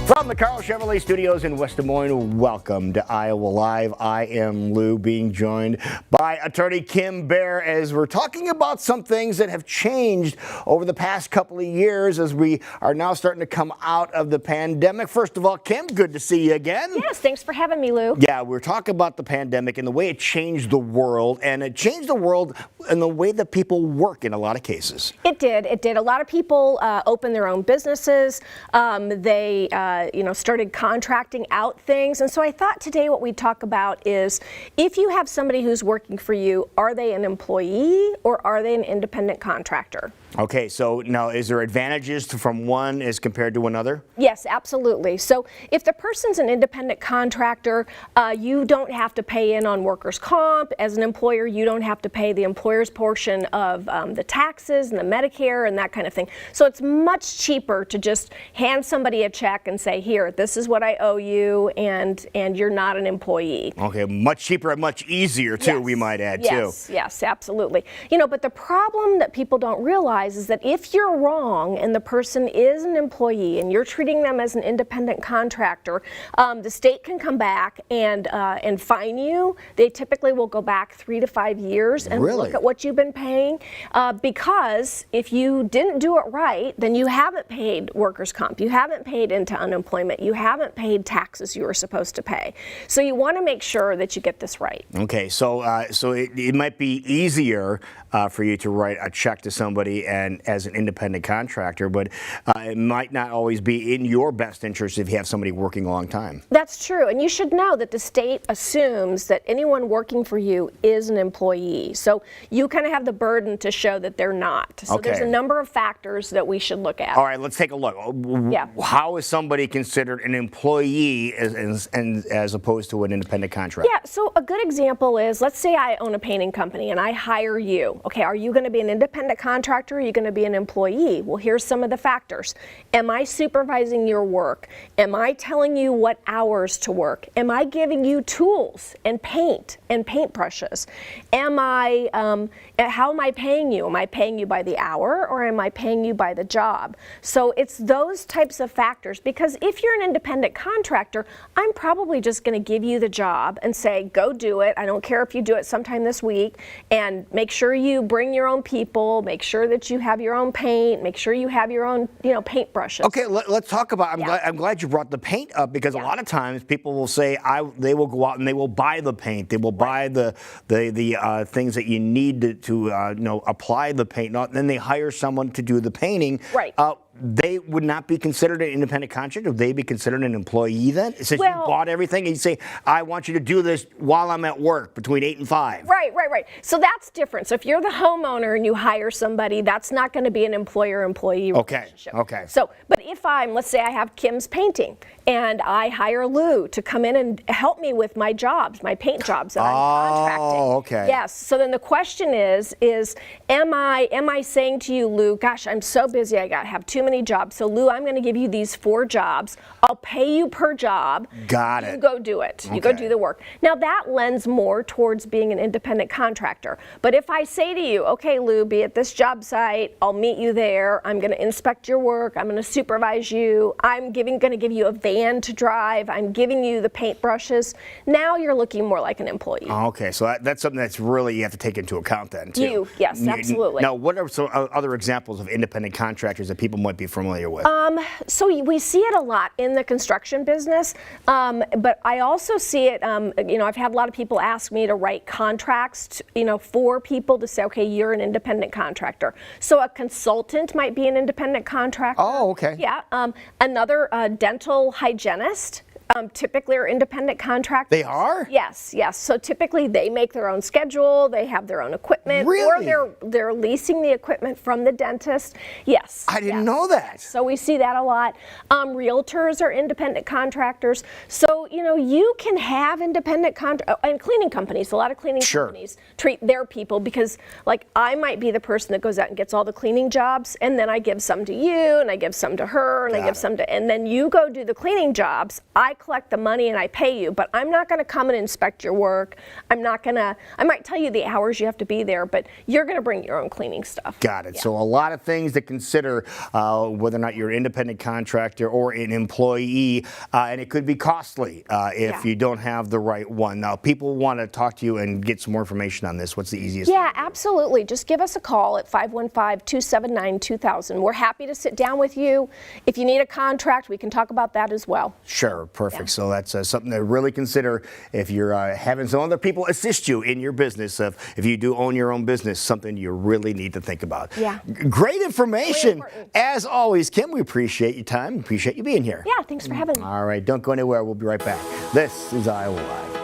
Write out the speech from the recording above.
From the Carl Chevrolet Studios in West Des Moines, welcome to Iowa Live. I am Lou, being joined by attorney Kim Baer as we're talking about some things that have changed over the past couple of years as we are now starting to come out of the pandemic. First of all, Kim, good to see you again. Yes, thanks for having me, Lou. Yeah, we're talking about the pandemic and the way it changed the world, and it changed the world in the way that people work in a lot of cases. It did. It did. A lot of people opened their own businesses. They started contracting out things. And so I thought today what we'd talk about is if you have somebody who's working for you, are they an employee or are they an independent contractor? Okay, so now is there advantages from one as compared to another? Yes, absolutely. So if the person's an independent contractor, you don't have to pay in on workers' comp. As an employer, you don't have to pay the employer's portion of the taxes and the Medicare and that kind of thing. So it's much cheaper to just hand somebody a check and say, here, this is what I owe you, and you're not an employee. Okay, much cheaper and much easier too, Yes. we might add too. Yes, absolutely. But the problem that people don't realize is that if you're wrong and the person is an employee and you're treating them as an independent contractor, the state can come back and fine you. They typically will go back 3 to 5 years and Really? look at what you've been paying, because if you didn't do it right, then you haven't paid workers' comp, you haven't paid into unemployment, you haven't paid taxes you were supposed to pay. So you want to make sure that you get this right. Okay, so it might be easier for you to write a check to somebody and as an independent contractor, but it might not always be in your best interest if you have somebody working a long time. That's true, and you should know that the state assumes that anyone working for you is an employee. So you kind of have the burden to show that they're not. So Okay. there's a number of factors that we should look at. All right, let's take a look. Yeah. How is somebody considered an employee as opposed to an independent contractor? Yeah, so a good example is, let's say I own a painting company and I hire you. Okay, are you going to be an independent contractor or are you going to be an employee? Well, here's some of the factors. Am I supervising your work? Am I telling you what hours to work? Am I giving you tools and paint brushes? How am I paying you? Am I paying you by the hour or am I paying you by the job? So it's those types of factors, because if you're an independent contractor, I'm probably just going to give you the job and say, go do it. I don't care if you do it sometime this week, and make sure you bring your own people, make sure that you have your own paint, make sure you have your own, paint brushes. Okay, let's talk about. I'm glad you brought the paint up, because a lot of times people will say they will go out and they will buy the paint, they will buy the things that you need to apply the paint, and then they hire someone to do the painting. Right. They would not be considered an independent contractor. Would they be considered an employee then? Since you bought everything and you say, I want you to do this while I'm at work between 8 and 5. Right. So that's different. So if you're the homeowner and you hire somebody, that's not going to be an employer-employee relationship. Okay. So, but if let's say I have Kim's painting and I hire Lou to come in and help me with my jobs, my paint jobs that I'm contracting. Oh, okay. Yes. So then the question is am I saying to you, Lou, gosh, I'm so busy, I have too many jobs. So Lou, I'm going to give you these 4 jobs. I'll pay you per job. Got it. You go do it. Okay. You go do the work. Now that lends more towards being an independent contractor. But if I say to you, okay, Lou, be at this job site, I'll meet you there, I'm going to inspect your work, I'm going to supervise you, I'm going to give you a van to drive, I'm giving you the paint brushes, now you're looking more like an employee. Okay, so that's something that's really you have to take into account then too. Yes, absolutely. Now, what are some other examples of independent contractors that people might be familiar with? So we see it a lot in the construction business, but I also see it, I've had a lot of people ask me to write contracts, for people to say, okay, you're an independent contractor. So a consultant might be an independent contractor. Oh, okay. Yeah. Another dental hygienist. Typically are independent contractors. They are? Yes. So typically they make their own schedule, they have their own equipment, Really? or they're leasing the equipment from the dentist. Yes. I didn't know that. So we see that a lot. Realtors are independent contractors. So, you can have independent and cleaning companies. A lot of cleaning companies treat their people, because like I might be the person that goes out and gets all the cleaning jobs, and then I give some to you and I give some to her and I give some to, and then you go do the cleaning jobs. I I collect the money and I pay you, but I'm not going to come and inspect your work. I might tell you the hours you have to be there, but you're going to bring your own cleaning stuff. Got it. Yeah. So a lot of things to consider whether or not you're an independent contractor or an employee, and it could be costly if you don't have the right one. Now, people want to talk to you and get some more information on this. What's the easiest? Yeah, absolutely. Just give us a call at 515-279-2000. We're happy to sit down with you. If you need a contract, we can talk about that as well. Sure, perfect. So that's something to really consider if you're having some other people assist you in your business. If you do own your own business, something you really need to think about. Yeah. Great information. Really As always, Kim, we appreciate your time. Appreciate you being here. Yeah, thanks for having me. All right, don't go anywhere. We'll be right back. This is Iowa Live.